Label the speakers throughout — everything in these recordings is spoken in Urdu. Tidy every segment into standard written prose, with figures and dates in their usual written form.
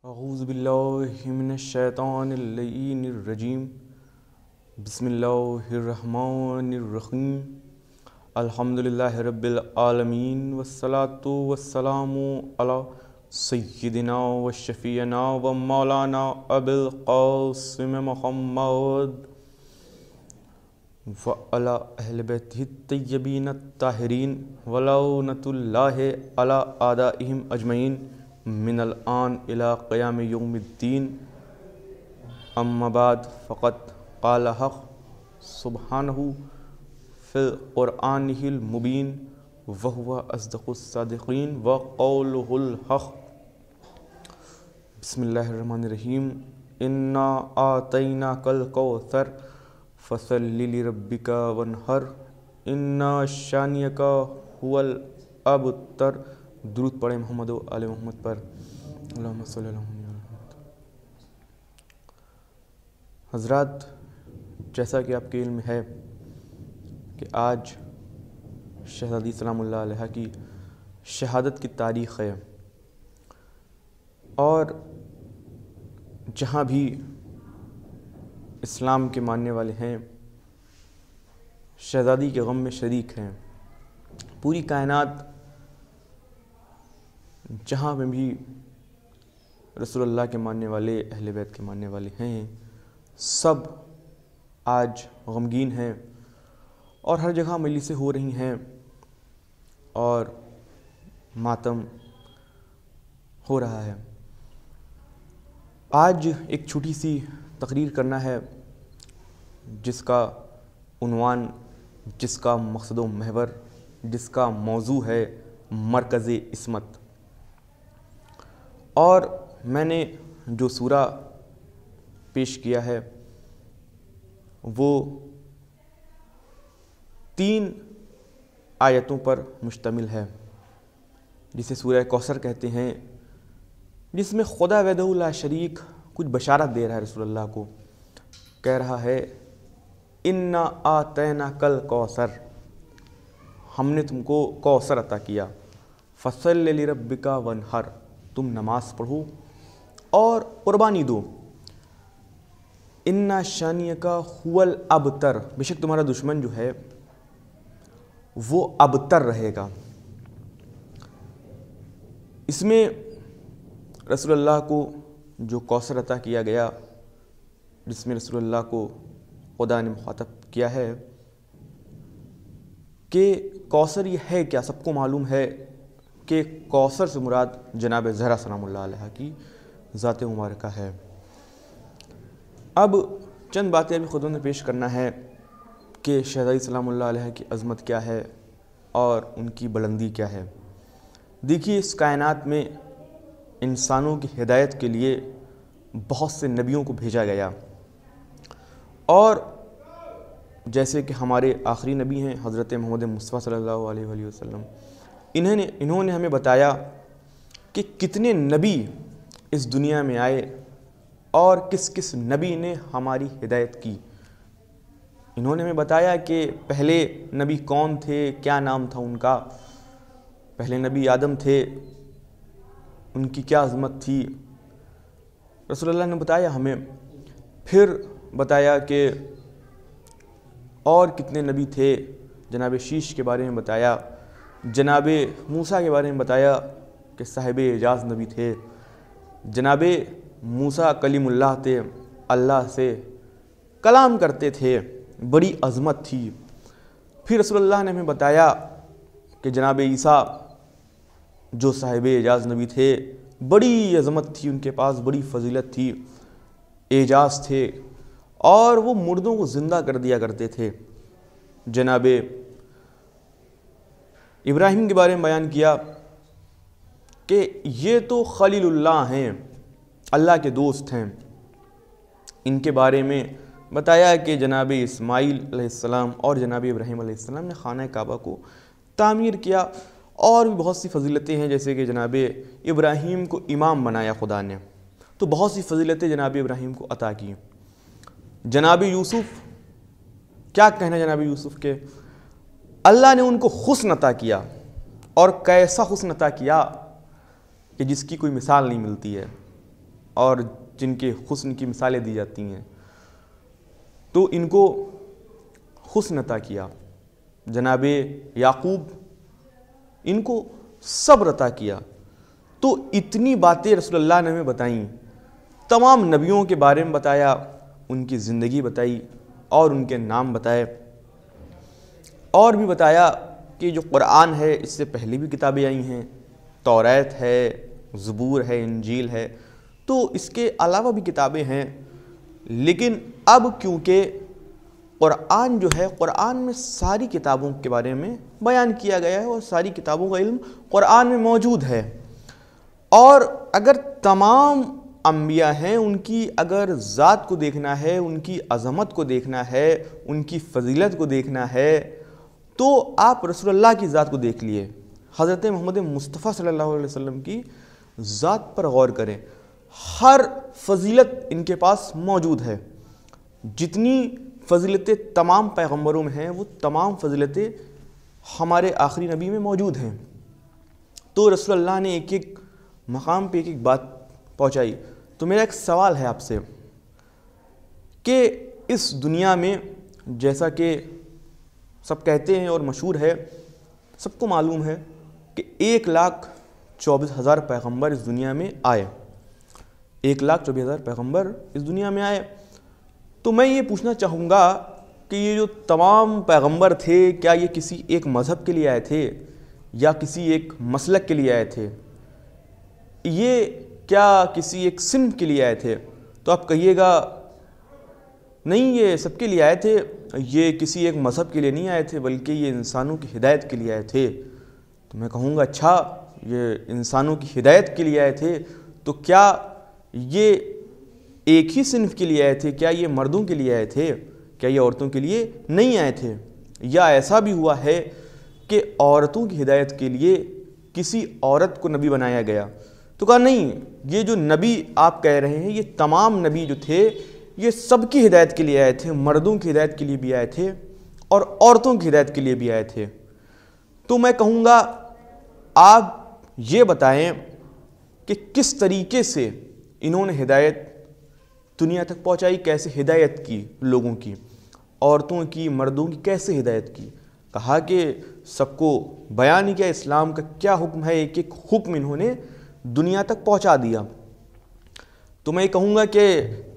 Speaker 1: اعوذ باللہ من الشیطان اللعین الرجیم بسم اللہ الرحمن الرحیم الحمدللہ رب العالمین والصلاة والسلام علی سیدنا و شفیعنا و مولانا ابی القاسم محمد وعلی اہل بیتہ الطیبین الطاہرین ولعنۃ اللہ علی اعدائہم اجمعین من الآن الى قیام یوم الدین اما بعد فقد قال حق سبحانہ فی القرآن المبین وهو اصدق الصادقین وقولہ الحق. بسم اللہ الرحمن الرحیم. انا آتیناک الکوثر فصل لربک وانحر انا شانئک هو الابتر. درود پڑھیں محمد و آل محمد پر. اللہم صلی اللہ علیہ وسلم. حضرات، جیسا کہ آپ کے علم ہے کہ آج شہزادی سلام اللہ علیہ کی شہادت کی تاریخ ہے، اور جہاں بھی اسلام کے ماننے والے ہیں شہزادی کے غم میں شریک ہیں. پوری کائنات جہاں میں بھی رسول اللہ کے ماننے والے، اہل بیت کے ماننے والے ہیں، سب آج غمگین ہیں، اور ہر جگہ مجلسیں ہو رہی ہیں اور ماتم ہو رہا ہے. آج ایک چھوٹی سی تقریر کرنا ہے جس کا عنوان، جس کا مقصد و محور، جس کا موضوع ہے مرکز عصمت. اور میں نے جو سورہ پیش کیا ہے وہ 3 آیتوں پر مشتمل ہے، جسے سورہ کوثر کہتے ہیں، جس میں خدا وحدہ لا شریک کچھ بشارت دے رہا ہے رسول اللہ کو. کہہ رہا ہے انا آتیناک الکوثر، ہم نے تم کو کوثر عطا کیا. فصل لربک وانحر، تم نماز پڑھو اور قربانی دو. انا شانئک هو الابتر، بے شک تمہارا دشمن جو ہے وہ ابتر رہے گا. اس میں رسول اللہ کو جو کوثر عطا کیا گیا، جس میں رسول اللہ کو خدا نے مخاطب کیا ہے کہ کوثر یہ ہے کیا. سب کو معلوم ہے کہ کوثر سے مراد جناب زہرا سلام اللہ علیہ کی ذات مبارکہ ہے. اب چند باتیں ابھی خود نے پیش کرنا ہے کہ شہزادی سلام اللہ علیہ کی عظمت کیا ہے اور ان کی بلندی کیا ہے. دیکھیے، اس کائنات میں انسانوں کی ہدایت کے لیے بہت سے نبیوں کو بھیجا گیا، اور جیسے کہ ہمارے آخری نبی ہیں حضرت محمد مصطفیٰ صلی اللہ علیہ وآلہ وسلم، انہوں نے ہمیں بتایا کہ کتنے نبی اس دنیا میں آئے اور کس کس نبی نے ہماری ہدایت کی. انہوں نے ہمیں بتایا کہ پہلے نبی کون تھے، کیا نام تھا ان کا. پہلے نبی آدم تھے، ان کی کیا عظمت تھی، رسول اللہ نے بتایا ہمیں. پھر بتایا کہ اور کتنے نبی تھے، جناب شیش کے بارے میں بتایا، جناب موسیٰ کے بارے میں بتایا کہ صاحب اعجاز نبی تھے. جناب موسیٰ کلیم اللہ تھے، اللہ سے کلام کرتے تھے، بڑی عظمت تھی. پھر رسول اللہ نے ہمیں بتایا کہ جناب عیسیٰ جو صاحب اعجاز نبی تھے، بڑی عظمت تھی ان کے پاس، بڑی فضیلت تھی، اعجاز تھے، اور وہ مردوں کو زندہ کر دیا کرتے تھے. جناب ابراہیم کے بارے میں بیان کیا کہ یہ تو خلیل اللہ ہیں، اللہ کے دوست ہیں. ان کے بارے میں بتایا کہ جناب اسماعیل علیہ السلام اور جناب ابراہیم علیہ السلام نے خانہ کعبہ کو تعمیر کیا. اور بھی بہت سی فضیلتیں ہیں، جیسے کہ جناب ابراہیم کو امام بنایا خدا نے، تو بہت سی فضیلتیں جناب ابراہیم کو عطا کی. جناب یوسف، کیا کہنا جناب یوسف کے، اللہ نے ان کو حسن عطا کیا، اور کیسا حسن عطا کیا کہ جس کی کوئی مثال نہیں ملتی ہے. اور جن کے حسن کی مثالیں دی جاتی ہیں، تو ان کو حسن عطا کیا، جناب یعقوب ان کو صبر عطا کیا۔ تو اتنی باتیں رسول اللہ نے ہمیں بتائیں، تمام نبیوں کے بارے میں بتایا، ان کی زندگی بتائی اور ان کے نام بتائے، اور بھی بتایا کہ جو قرآن ہے اس سے پہلے بھی کتابیں آئی ہیں، توریت ہے، زبور ہے، انجیل ہے، تو اس کے علاوہ بھی کتابیں ہیں، لیکن اب کیونکہ قرآن جو ہے، قرآن میں ساری کتابوں کے بارے میں بیان کیا گیا ہے اور ساری کتابوں کا علم قرآن میں موجود ہے، اور اگر تمام انبیاء ہیں ان کی اگر ذات کو دیکھنا ہے، ان کی عظمت کو دیکھنا ہے، ان کی فضیلت کو دیکھنا ہے، تو آپ رسول اللہ کی ذات کو دیکھ لیے، حضرت محمد مصطفیٰ صلی اللہ علیہ وسلم کی ذات پر غور کریں۔ ہر فضیلت ان کے پاس موجود ہے، جتنی فضیلتیں تمام پیغمبروں میں ہیں وہ تمام فضیلتیں ہمارے آخری نبی میں موجود ہیں۔ تو رسول اللہ نے ایک ایک مقام پہ ایک ایک بات پہنچائی۔ تو میرا ایک سوال ہے آپ سے کہ اس دنیا میں، جیسا کہ سب کہتے ہیں اور مشہور ہے، سب کو معلوم ہے کہ 1,24,000 پیغمبر اس دنیا میں آئے، 1,24,000 پیغمبر اس دنیا میں آئے۔ تو میں یہ پوچھنا چاہوں گا کہ یہ جو تمام پیغمبر تھے، کیا یہ کسی ایک مذہب کے لیے آئے تھے یا کسی ایک مسلک کے لیے آئے تھے؟ یہ کیا کسی ایک صنف کے لیے آئے تھے؟ تو آپ کہیے گا نہیں، یہ سب کے لیے آئے تھے، یہ کسی ایک مذہب کے لیے نہیں آئے تھے بلکہ یہ انسانوں کی ہدایت کے لیے آئے تھے۔ تو میں کہوں گا اچھا، یہ انسانوں کی ہدایت کے لیے آئے تھے، تو کیا یہ ایک ہی صنف کے لیے آئے تھے؟ کیا یہ مردوں کے لیے آئے تھے؟ کیا یہ عورتوں کے لیے نہیں آئے تھے؟ یا ایسا بھی ہوا ہے کہ عورتوں کی ہدایت کے لیے کسی عورت کو نبی بنایا گیا؟ تو کہا نہیں، یہ جو نبی آپ کہہ رہے ہیں، یہ تمام نبی جو تھے یہ سب کی ہدایت کے لیے آئے تھے، مردوں کی ہدایت کے لیے بھی آئے تھے اور عورتوں کی ہدایت کے لیے بھی آئے تھے۔ تو میں کہوں گا آپ یہ بتائیں کہ کس طریقے سے انہوں نے ہدایت دنیا تک پہنچائی، کیسے ہدایت کی لوگوں کی، عورتوں کی، مردوں کی کیسے ہدایت کی؟ کہا کہ سب کو بیان کیا اسلام کا کیا حکم ہے، ایک ایک حکم انہوں نے دنیا تک پہنچا دیا۔ تو میں کہوں گا کہ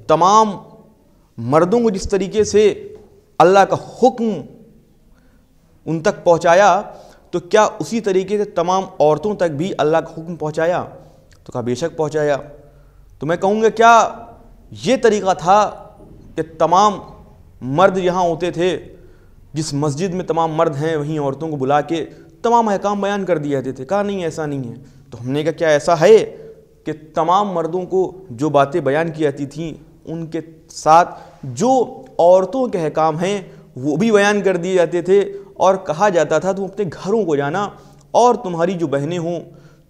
Speaker 1: تمام مردوں کو جس طریقے سے اللہ کا حکم ان تک پہنچایا، تو کیا اسی طریقے سے تمام عورتوں تک بھی اللہ کا حکم پہنچایا؟ تو کہا بے شک پہنچایا۔ تو میں کہوں گا کیا یہ طریقہ تھا کہ تمام مرد یہاں ہوتے تھے، جس مسجد میں تمام مرد ہیں وہیں عورتوں کو بلا کے تمام احکام بیان کر دیے جاتے تھے؟ کہا نہیں، ایسا نہیں ہے۔ تو ہم نے کہا کیا ایسا ہے کہ تمام مردوں کو جو باتیں بیان کی جاتی تھیں ان کے ساتھ جو عورتوں کے احکام ہیں وہ بھی بیان کر دیے جاتے تھے، اور کہا جاتا تھا تم اپنے گھروں کو جانا اور تمہاری جو بہنیں ہوں،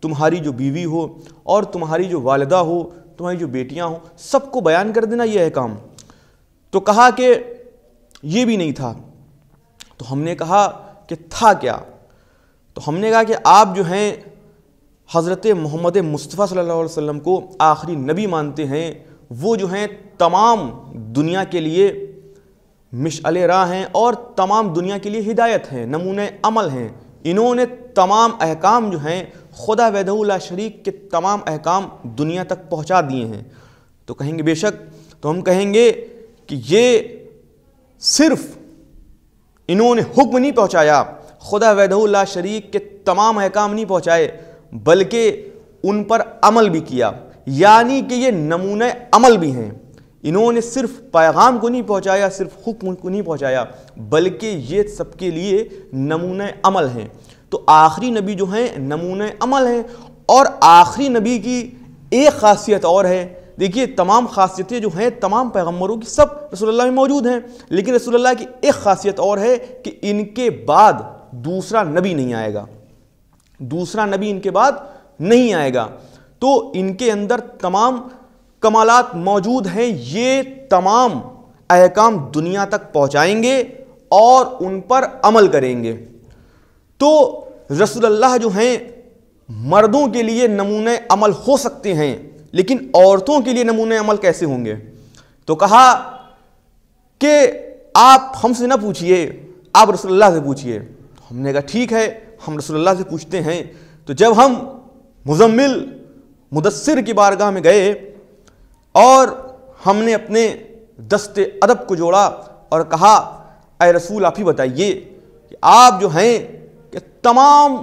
Speaker 1: تمہاری جو بیوی ہو اور تمہاری جو والدہ ہو، تمہاری جو بیٹیاں ہوں، سب کو بیان کر دینا یہ احکام۔ تو کہا کہ یہ بھی نہیں تھا۔ تو ہم نے کہا کہ تھا کیا؟ تو ہم نے کہا کہ آپ جو ہیں حضرت محمد مصطفیٰ صلی اللہ علیہ وسلم کو آخری نبی مانتے ہیں، وہ جو ہیں تمام دنیا کے لیے مشعل راہ ہیں اور تمام دنیا کے لیے ہدایت ہیں، نمونہ عمل ہیں۔ انہوں نے تمام احکام جو ہیں خدا وحدہ لا شریک کے تمام احکام دنیا تک پہنچا دیے ہیں۔ تو کہیں گے بے شک۔ تو ہم کہیں گے کہ یہ صرف انہوں نے حکم نہیں پہنچایا، خدا وحدہ لا شریک کے تمام احکام نہیں پہنچائے بلکہ ان پر عمل بھی کیا، یعنی کہ یہ نمونہ عمل بھی ہیں۔ انہوں نے صرف پیغام کو نہیں پہنچایا، صرف حکم کو نہیں پہنچایا، بلکہ یہ سب کے لیے نمونہ عمل ہیں۔ تو آخری نبی جو ہیں نمونہ عمل ہیں، اور آخری نبی کی ایک خاصیت اور ہے۔ دیکھیے تمام خاصیتیں جو ہیں تمام پیغمبروں کی سب رسول اللہ میں موجود ہیں، لیکن رسول اللہ کی ایک خاصیت اور ہے کہ ان کے بعد دوسرا نبی نہیں آئے گا، دوسرا نبی ان کے بعد نہیں آئے گا۔ تو ان کے اندر تمام کمالات موجود ہیں، یہ تمام احکام دنیا تک پہنچائیں گے اور ان پر عمل کریں گے۔ تو رسول اللہ جو ہیں مردوں کے لیے نمونہ عمل ہو سکتے ہیں، لیکن عورتوں کے لیے نمونۂ عمل کیسے ہوں گے؟ تو کہا کہ آپ ہم سے نہ پوچھئے، آپ رسول اللہ سے پوچھئے۔ ہم نے کہا ٹھیک ہے، ہم رسول اللہ سے پوچھتے ہیں۔ تو جب ہم مزمل مدثر کی بارگاہ میں گئے اور ہم نے اپنے دست ادب کو جوڑا اور کہا اے رسول آپ ہی بتائیے کہ آپ جو ہیں کہ تمام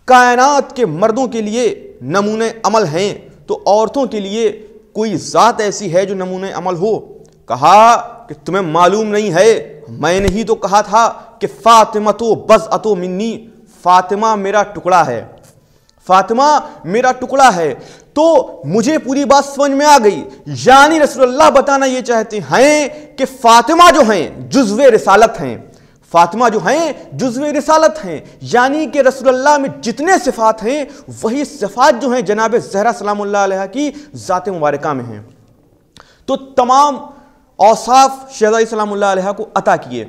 Speaker 1: کائنات کے مردوں کے لیے نمونۂ عمل ہیں، تو عورتوں کے لیے کوئی ذات ایسی ہے جو نمونۂ عمل ہو؟ کہا کہ تمہیں معلوم نہیں ہے، میں نے ہی تو کہا تھا کہ فاطمہ تو بضعۃ منی، فاطمہ میرا ٹکڑا ہے، فاطمہ میرا ٹکڑا ہے۔ تو مجھے پوری بات سمجھ میں آ گئی، یعنی رسول اللہ بتانا یہ چاہتے ہیں کہ فاطمہ جو ہیں جزو رسالت ہیں، فاطمہ جو ہیں جزو رسالت ہیں، یعنی کہ رسول اللہ میں جتنے صفات ہیں وہی صفات جو ہیں جناب زہرا سلام اللہ علیہ کی ذات مبارکہ میں ہیں۔ تو تمام اوصاف شہزادی سلام اللہ علیہ کو عطا کیے۔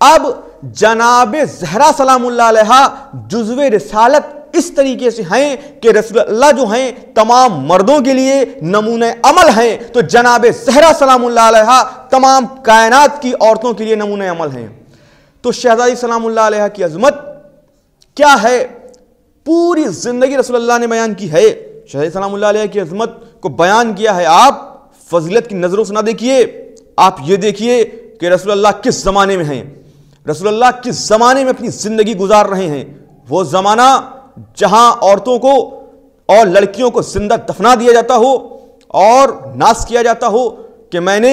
Speaker 1: اب جناب زہرا سلام اللہ علیہ جزو رسالت اس طریقے سے ہیں کہ رسول اللہ جو ہیں تمام مردوں کے لیے نمونۂ عمل ہیں، تو جناب زہرا سلام اللہ علیہ تمام کائنات کی عورتوں کے لیے نمونۂ عمل ہیں۔ تو شہزادی سلام اللہ علیہ کی عظمت کیا ہے؟ پوری زندگی رسول اللہ نے بیان کی ہے۔ شہزادی سلام اللہ علیہ کی عظمت کو بیان کیا ہے۔ آپ فضیلت کی نظروں سے نہ دیکھیے، آپ یہ دیکھیے کہ رسول اللہ کس زمانے میں ہیں، رسول اللہ کس زمانے میں اپنی زندگی گزار رہے ہیں۔ وہ زمانہ جہاں عورتوں کو اور لڑکیوں کو زندہ دفنا دیا جاتا ہو اور ناس کیا جاتا ہو کہ میں نے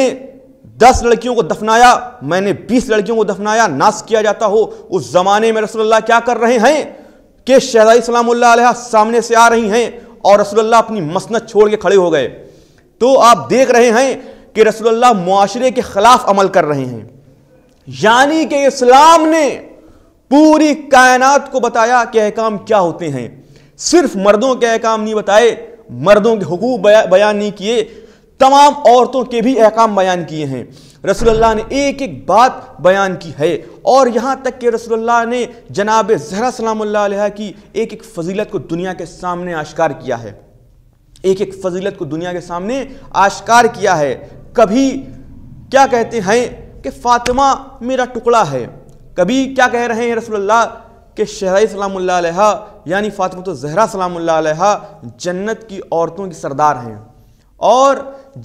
Speaker 1: 10 لڑکیوں کو دفنایا، میں نے 20 لڑکیوں کو دفنایا، ناس کیا جاتا ہو، اس زمانے میں رسول اللہ کیا کر رہے ہیں کہ شہزادی سلام اللہ علیہ سامنے سے آ رہی ہیں اور رسول اللہ اپنی مسند چھوڑ کے کھڑے ہو گئے۔ تو آپ دیکھ رہے ہیں کہ رسول اللہ معاشرے کے خلاف عمل کر رہے ہیں، یعنی کہ اسلام نے پوری کائنات کو بتایا کہ احکام کیا ہوتے ہیں، صرف مردوں کے احکام نہیں بتائے، مردوں کے حقوق بیان نہیں کیے، تمام عورتوں کے بھی احکام بیان کیے ہیں۔ رسول اللہ نے ایک ایک بات بیان کی ہے، اور یہاں تک کہ رسول اللہ نے جناب زہرا سلام اللہ علیہ کی ایک ایک فضیلت کو دنیا کے سامنے آشکار کیا ہے، ایک ایک فضیلت کو دنیا کے سامنے آشکار کیا ہے۔ کبھی کیا کہتے ہیں کہ فاطمہ میرا ٹکڑا ہے، کبھی کیا کہہ رہے ہیں رسول اللہ کہ شہزادی سلام اللہ علیہ یعنی فاطمہ تو زہرا سلام اللہ علیہ جنت کی عورتوں کی سردار ہیں، اور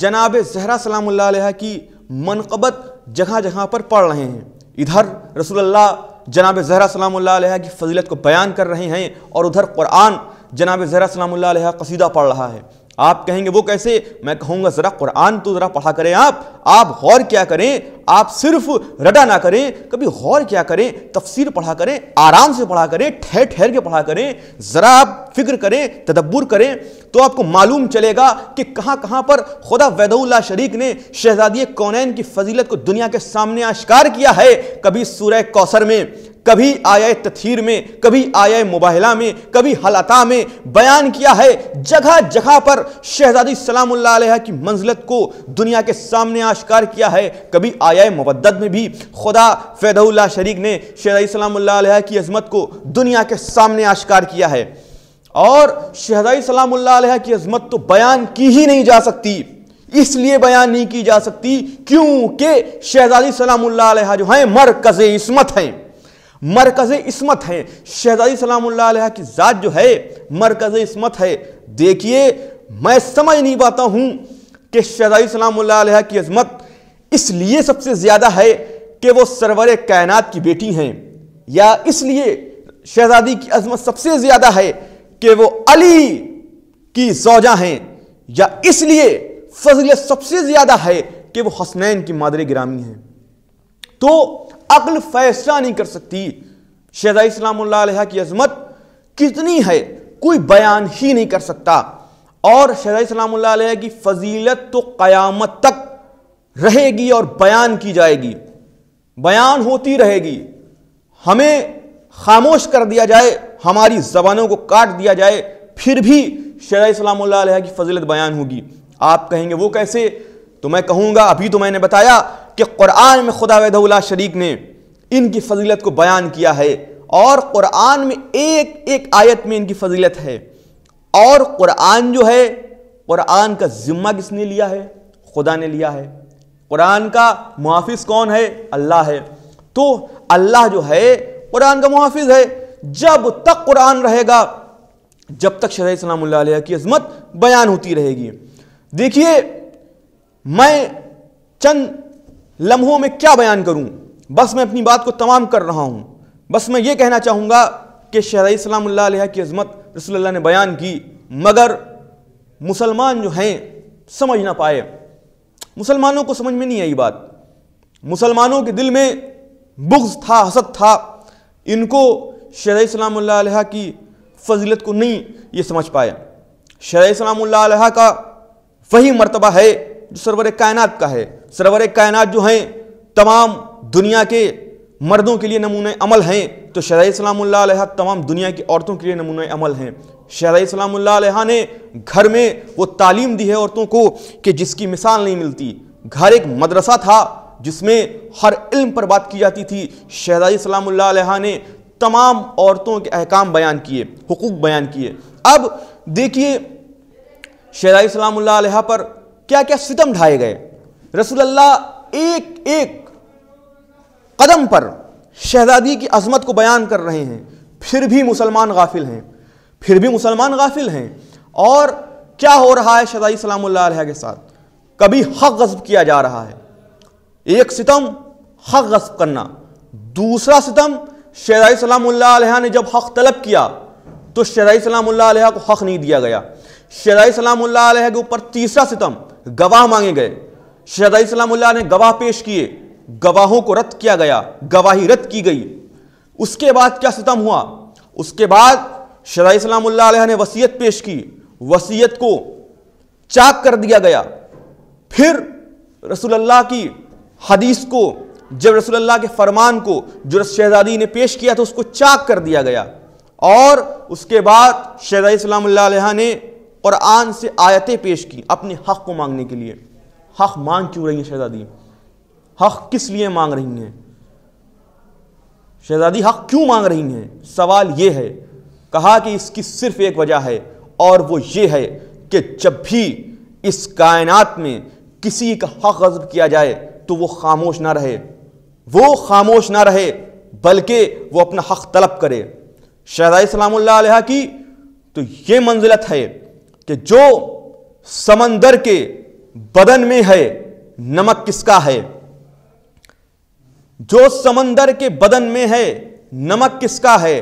Speaker 1: جناب زہرا سلام اللہ علیہ کی منقبت جگہ جگہ پر پڑھ رہے ہیں۔ ادھر رسول اللہ جناب زہرا سلام اللہ علیہ کی فضیلت کو بیان کر رہے ہیں، اور ادھر قرآن جناب زہرا سلام اللہ علیہ قصیدہ پڑھ رہا ہے۔ آپ کہیں گے وہ کیسے؟ میں کہوں گا ذرا قرآن تو ذرا پڑھا کریں، آپ غور کیا کریں، آپ صرف رٹا نہ کریں، کبھی غور کیا کریں، تفسیر پڑھا کریں، آرام سے پڑھا کریں، ٹھہر ٹھہر کے پڑھا کریں، ذرا آپ فکر کریں، تدبر کریں، تو آپ کو معلوم چلے گا کہ کہاں کہاں پر خدا وحدہ لا شریک نے شہزادی کونین کی فضیلت کو دنیا کے سامنے آشکار کیا ہے۔ کبھی سورہ کوثر میں، کبھی آیہ تطہیر میں، کبھی آیہ مباہلہ میں، کبھی حل عطا میں بیان کیا ہے۔ جگہ جگہ پر شہزادی سلام اللہ علیہ کی منزلت کو دنیا کے سامنے آشکار کیا ہے۔ کبھی آیہ مودت میں بھی خدا وحدہ لا شریک نے شہزادی سلام اللہ علیہ کی عظمت کو دنیا کے سامنے آشکار کیا ہے، اور شہزادی سلام اللہ علیہ کی عظمت تو بیان کی ہی نہیں جا سکتی۔ اس لیے بیان نہیں کی جا سکتی کیونکہ شہزادی سلام اللہ علیہ جو ہیں مرکز عصمت ہیں، مرکز عصمت ہے۔ شہزادی سلام اللہ علیہ کی ذات جو ہے مرکز عصمت ہے۔ دیکھیے میں سمجھ نہیں پاتا ہوں کہ شہزادی سلام اللہ علیہ کی عظمت اس لیے سب سے زیادہ ہے کہ وہ سرور کائنات کی بیٹی ہیں، یا اس لیے شہزادی کی عظمت سب سے زیادہ ہے کہ وہ علی کی زوجہ ہیں، یا اس لیے فضیلت سب سے زیادہ ہے کہ وہ حسنین کی مادر گرامی ہیں۔ تو عقل فیصلہ نہیں کر سکتی شہزادی سلام اللہ علیہ کی عظمت کتنی ہے، کوئی بیان ہی نہیں کر سکتا۔ اور شہزادی سلام اللہ علیہ کی فضیلت تو قیامت تک رہے گی اور بیان کی جائے گی، بیان ہوتی رہے گی۔ ہمیں خاموش کر دیا جائے، ہماری زبانوں کو کاٹ دیا جائے، پھر بھی شہزادی سلام اللہ علیہ کی فضیلت بیان ہوگی۔ آپ کہیں گے وہ کیسے؟ تو میں کہوں گا ابھی تو میں نے بتایا کہ قرآن میں خدا وحدہ لا شریک نے ان کی فضیلت کو بیان کیا ہے، اور قرآن میں ایک ایک آیت میں ان کی فضیلت ہے۔ اور قرآن جو ہے، قرآن کا ذمہ کس نے لیا ہے؟ خدا نے لیا ہے۔ قرآن کا محافظ کون ہے؟ اللہ ہے۔ تو اللہ جو ہے قرآن کا محافظ ہے۔ جب تک قرآن رہے گا، جب تک شرح سلام اللہ علیہ کی عظمت بیان ہوتی رہے گی۔ دیکھیے، میں چند لمحوں میں کیا بیان کروں، بس میں اپنی بات کو تمام کر رہا ہوں۔ بس میں یہ کہنا چاہوں گا کہ شرح سلام اللہ علیہ کی عظمت رسول اللہ نے بیان کی، مگر مسلمان جو ہیں سمجھ نہ پائے۔ مسلمانوں کو سمجھ میں نہیں آئی بات۔ مسلمانوں کے دل میں بغض تھا، حسد تھا، ان کو شرح سلام اللہ علیہ کی فضیلت کو نہیں یہ سمجھ پائے۔ شرح سلام اللہ علیہ کا وہی مرتبہ ہے جو سرور کائنات کا ہے۔ سرور کائنات جو ہیں تمام دنیا کے مردوں کے لیے نمونہ عمل ہیں، تو شرح سلام اللہ علیہ تمام دنیا کی عورتوں کے لیے نمونہ عمل ہیں۔ شرح سلام اللہ علیہ نے گھر میں وہ تعلیم دی ہے عورتوں کو کہ جس کی مثال نہیں ملتی۔ گھر ایک مدرسہ تھا جس میں ہر علم پر بات کی جاتی تھی۔ شہزادی سلام اللہ علیہ نے تمام عورتوں کے احکام بیان کیے، حقوق بیان کیے۔ اب دیکھیے شہزادی سلام اللہ علیہ پر کیا کیا ستم ڈھائے گئے۔ رسول اللہ ایک ایک قدم پر شہزادی کی عظمت کو بیان کر رہے ہیں، پھر بھی مسلمان غافل ہیں، پھر بھی مسلمان غافل ہیں۔ اور کیا ہو رہا ہے شہزادی سلام اللہ علیہ کے ساتھ؟ کبھی حق غصب کیا جا رہا ہے۔ ایک ستم حق غصب کرنا، دوسرا ستم شہزادی سلام اللہ علیہ نے جب حق طلب کیا تو شہزادی سلام اللہ علیہ کو حق نہیں دیا گیا۔ شہزادی سلام اللہ علیہ کے اوپر تیسرا ستم، گواہ مانگے گئے۔ شہزادی سلام اللہ نے گواہ پیش کیے، گواہوں کو رد کیا گیا، گواہی رد کی گئی۔ اس کے بعد کیا ستم ہوا؟ اس کے بعد شہزادی سلام اللہ علیہ نے وصیت پیش کی، وصیت کو چاک کر دیا گیا۔ پھر رسول اللہ کی حدیث کو، جب رسول اللہ کے فرمان کو جو شہزادی نے پیش کیا تھا اس کو چاک کر دیا گیا۔ اور اس کے بعد شہزادی سلام اللہ علیہ نے قرآن سے آیتیں پیش کی اپنے حق کو مانگنے کے لیے۔ حق مانگ کیوں رہی ہیں شہزادی؟ حق کس لیے مانگ رہی ہیں شہزادی؟ حق کیوں مانگ رہی ہیں؟ سوال یہ ہے، کہا کہ اس کی صرف ایک وجہ ہے، اور وہ یہ ہے کہ جب بھی اس کائنات میں کسی کا حق غصب کیا جائے تو وہ خاموش نہ رہے، وہ خاموش نہ رہے بلکہ وہ اپنا حق طلب کرے۔ شہزادی سلام اللہ علیہ کی تو یہ منزلت ہے کہ جو سمندر کے بدن میں ہے نمک کس کا ہے؟ جو سمندر کے بدن میں ہے نمک کس کا ہے؟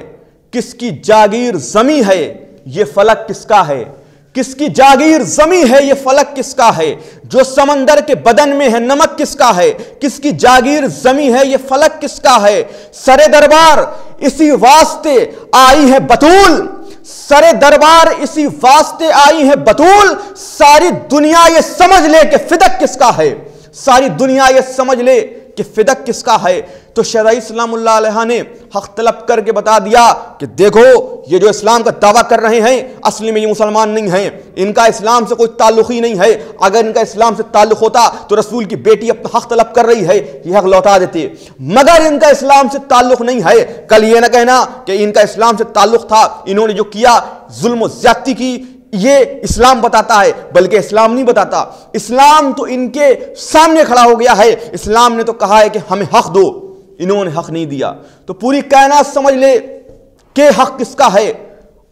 Speaker 1: کس کی جاگیر زمیں ہے یہ فلک کس کا ہے؟ کس کی جاگیر زمیں ہے یہ فلک کس کا ہے؟ جو سمندر کے بدن میں ہے نمک کس کا ہے؟ کس کی جاگیر زمیں ہے یہ فلک کس کا ہے؟ سر دربار اسی واسطے آئی ہے بطول، سر دربار اسی واسطے آئی ہے بطول، ساری دنیا یہ سمجھ لے کہ فدق کس کا ہے، ساری دنیا یہ سمجھ لے کہ فدق کس کا ہے۔ تو شہزادی سلام اللہ علیہ نے حق طلب کر کے بتا دیا کہ دیکھو یہ جو اسلام کا دعویٰ کر رہے ہیں اصلی میں یہ مسلمان نہیں ہیں، ان کا اسلام سے کوئی تعلق ہی نہیں ہے۔ اگر ان کا اسلام سے تعلق ہوتا تو رسول کی بیٹی اپنا حق طلب کر رہی ہے یہ حق لوٹا دیتے، مگر ان کا اسلام سے تعلق نہیں ہے۔ کل یہ نہ کہنا کہ ان کا اسلام سے تعلق تھا، انہوں نے جو کیا ظلم و زیادتی کی یہ اسلام بتاتا ہے، بلکہ اسلام نہیں بتاتا۔ اسلام تو ان کے سامنے کھڑا ہو گیا ہے، اسلام نے تو کہا ہے کہ ہمیں حق دو، انہوں نے حق نہیں دیا۔ تو پوری کائنات سمجھ لے کہ حق کس کا ہے۔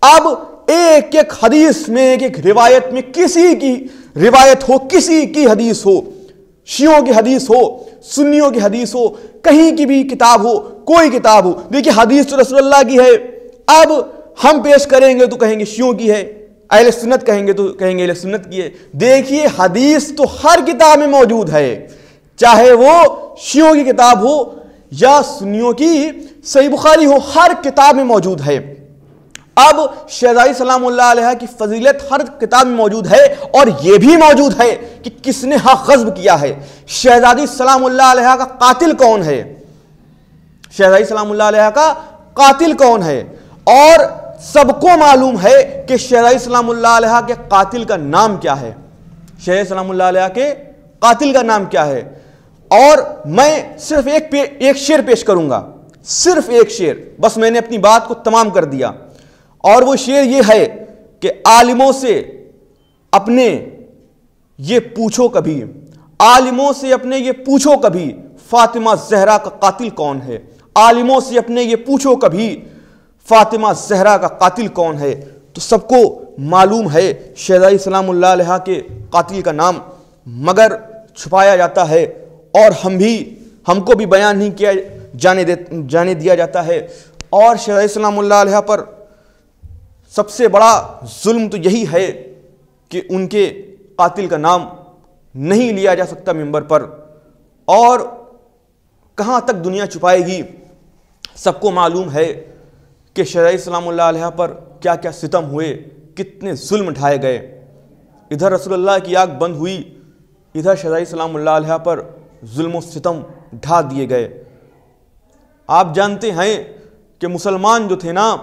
Speaker 1: اب ایک ایک حدیث میں، ایک ایک روایت میں، کسی کی روایت ہو، کسی کی حدیث ہو، شیعوں کی حدیث ہو، سنیوں کی حدیث ہو، کہیں کی بھی کتاب ہو، کوئی کتاب ہو، دیکھیے حدیث تو رسول اللہ کی ہے، اب ہم پیش کریں گے تو کہیں گے شیعوں کی ہے، اہل سنت کہیں گے تو کہیں گے اہل سنت کی ہے۔ دیکھیے حدیث تو ہر کتاب میں موجود ہے، چاہے وہ شیعوں کی کتاب ہو یا سنیوں کی صحیح بخاری ہو، ہر کتاب میں موجود ہے۔ اب شہزادی سلام اللہ علیہ کی فضیلت ہر کتاب میں موجود ہے، اور یہ بھی موجود ہے کہ کس نے حق غصب کیا ہے۔ شہزادی سلام اللہ علیہ کا قاتل کون ہے؟ شہزادی سلام اللہ علیہ کا قاتل کون ہے؟ اور سب کو معلوم ہے کہ شہزادی سلام اللہ علیہ کے قاتل کا نام کیا ہے۔ شہزادی سلام اللہ علیہ کے قاتل کا نام کیا ہے؟ اور میں صرف ایک شعر پیش کروں گا، صرف ایک شعر، بس میں نے اپنی بات کو تمام کر دیا۔ اور وہ شعر یہ ہے کہ عالموں سے اپنے یہ پوچھو کبھی، عالموں سے اپنے یہ پوچھو کبھی، فاطمہ زہرا کا قاتل کون ہے؟ عالموں سے اپنے یہ پوچھو کبھی، فاطمہ زہرا کا قاتل کون ہے؟ تو سب کو معلوم ہے شہزادی سلام اللہ علیہ کے قاتل کا نام، مگر چھپایا جاتا ہے اور ہم کو بھی بیان نہیں کیا جانے دیا جاتا ہے۔ اور شہزادی سلام اللہ علیہ پر سب سے بڑا ظلم تو یہی ہے کہ ان کے قاتل کا نام نہیں لیا جا سکتا ممبر پر، اور کہاں تک دنیا چھپائے گی؟ سب کو معلوم ہے کہ شہزادی سلام اللہ علیہ پر کیا کیا ستم ہوئے، کتنے ظلم ڈھائے گئے۔ ادھر رسول اللہ کی آنکھ بند ہوئی، ادھر شہزادی سلام اللہ علیہ پر ظلم و ستم ڈھا دیے گئے۔ آپ جانتے ہیں کہ مسلمان جو تھے نا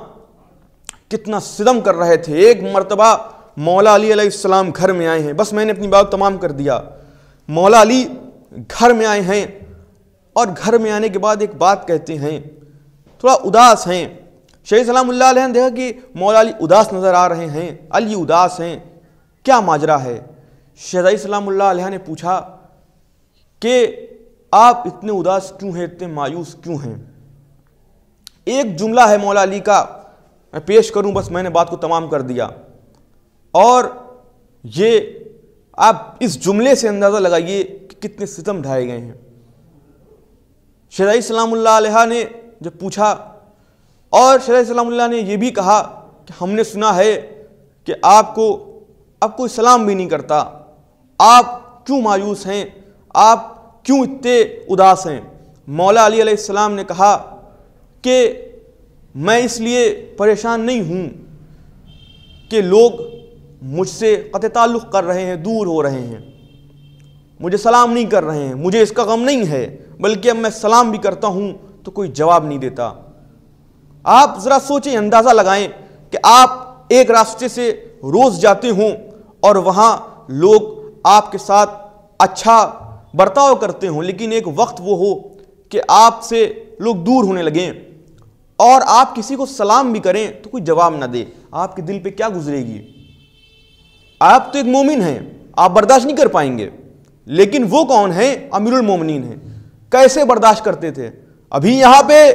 Speaker 1: کتنا ستم کر رہے تھے۔ ایک مرتبہ مولا علی علیہ السلام گھر میں آئے ہیں، بس میں نے اپنی بات تمام کر دیا۔ مولا علی گھر میں آئے ہیں اور گھر میں آنے کے بعد ایک بات کہتے ہیں، تھوڑا اداس ہیں۔ شہزادی سلام اللہ علیہ نے دیکھا کہ مولا علی اداس نظر آ رہے ہیں، علی اداس ہیں، کیا ماجرا ہے؟ شہزادی سلام اللہ علیہ نے پوچھا کہ آپ اتنے اداس کیوں ہیں، اتنے مایوس کیوں ہیں؟ ایک جملہ ہے مولا علی کا، میں پیش کروں، بس میں نے بات کو تمام کر دیا۔ اور یہ آپ اس جملے سے اندازہ لگائیے کہ کتنے ستم ڈھائے گئے ہیں۔ شہزادی سلام اللہ علیہ نے جب پوچھا، اور شہزادی سلام اللہ نے یہ بھی کہا کہ ہم نے سنا ہے کہ آپ کو اب کوئی سلام بھی نہیں کرتا، آپ کیوں مایوس ہیں، آپ کیوں اتنے اداس ہیں؟ مولا علی علیہ السلام نے کہا کہ میں اس لیے پریشان نہیں ہوں کہ لوگ مجھ سے قطع تعلق کر رہے ہیں، دور ہو رہے ہیں، مجھے سلام نہیں کر رہے ہیں، مجھے اس کا غم نہیں ہے، بلکہ اب میں سلام بھی کرتا ہوں تو کوئی جواب نہیں دیتا۔ آپ ذرا سوچیں، اندازہ لگائیں کہ آپ ایک راستے سے روز جاتے ہوں اور وہاں لوگ آپ کے ساتھ اچھا برتاؤ کرتے ہوں، لیکن ایک وقت وہ ہو کہ آپ سے لوگ دور ہونے لگیں اور آپ کسی کو سلام بھی کریں تو کوئی جواب نہ دے، آپ کے دل پہ کیا گزرے گی؟ آپ تو ایک مومن ہیں، آپ برداشت نہیں کر پائیں گے، لیکن وہ کون ہیں؟ امیر المومنین ہیں، کیسے برداشت کرتے تھے؟ ابھی یہاں پہ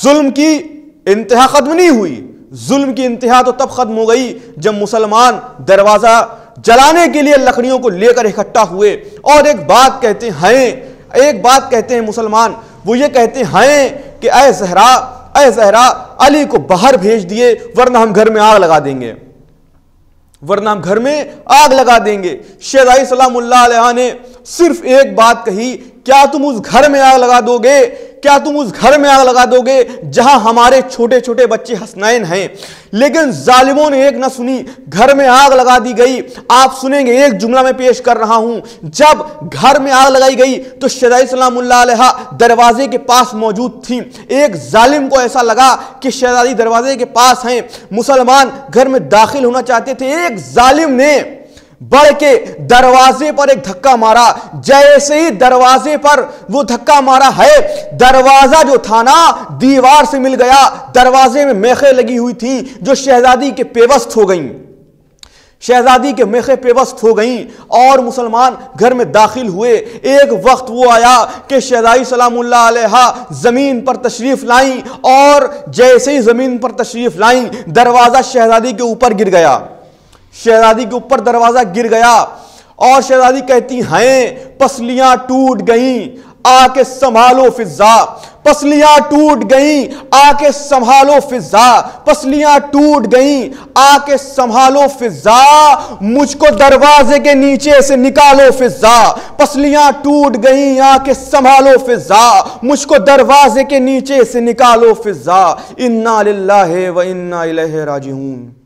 Speaker 1: ظلم کی انتہا ختم نہیں ہوئی، ظلم کی انتہا تو تب ختم ہو گئی جب مسلمان دروازہ جلانے کے لیے لکڑیوں کو لے کر اکٹھا ہوئے اور ایک بات کہتے ہیں مسلمان، وہ یہ کہتے ہیں کہ اے زہرا علی کو باہر بھیج دیے ورنہ ہم گھر میں آگ لگا دیں گے۔ شہزادی سلام اللہ علیہ نے صرف ایک بات کہی، کیا تم اس گھر میں آگ لگا دو گے جہاں ہمارے چھوٹے چھوٹے بچے حسنین ہیں؟ لیکن ظالموں نے ایک نہ سنی، گھر میں آگ لگا دی گئی۔ آپ سنیں گے، ایک جملہ میں پیش کر رہا ہوں، جب گھر میں آگ لگائی گئی تو شہزادی سلام اللہ علیہ دروازے کے پاس موجود تھی۔ ایک ظالم کو ایسا لگا کہ شہزادی دروازے کے پاس ہیں، مسلمان گھر میں داخل ہونا چاہتے تھے، ایک ظالم نے بڑھ کے دروازے پر ایک دھکا مارا۔ جیسے ہی دروازے پر وہ دھکا مارا ہے، دروازہ جو تھا نا دیوار سے مل گیا، دروازے میں میخیں لگی ہوئی تھیں جو شہزادی کے پیوست ہو گئیں، اور مسلمان گھر میں داخل ہوئے۔ ایک وقت وہ آیا کہ شہزادی سلام اللہ علیہ زمین پر تشریف لائیں، اور جیسے ہی زمین پر تشریف لائیں دروازہ شہزادی کے اوپر گر گیا، دروازہ گر گیا، اور شہزادی کہتی ہیں پسلیاں ٹوٹ گئیں، آ کے سنبھالو فضا، پسلیاں ٹوٹ گئیں، آ کے سنبھالو فضا، پسلیاں ٹوٹ گئیں، آ کے سنبھالو فضا، مجھ کو دروازے کے نیچے سے نکالو فضا، پسلیاں ٹوٹ گئیں، آ کے سنبھالو فضا، مجھ کو دروازے کے نیچے سے نکالو فضا، انا للہ و انا الیہ راجعون۔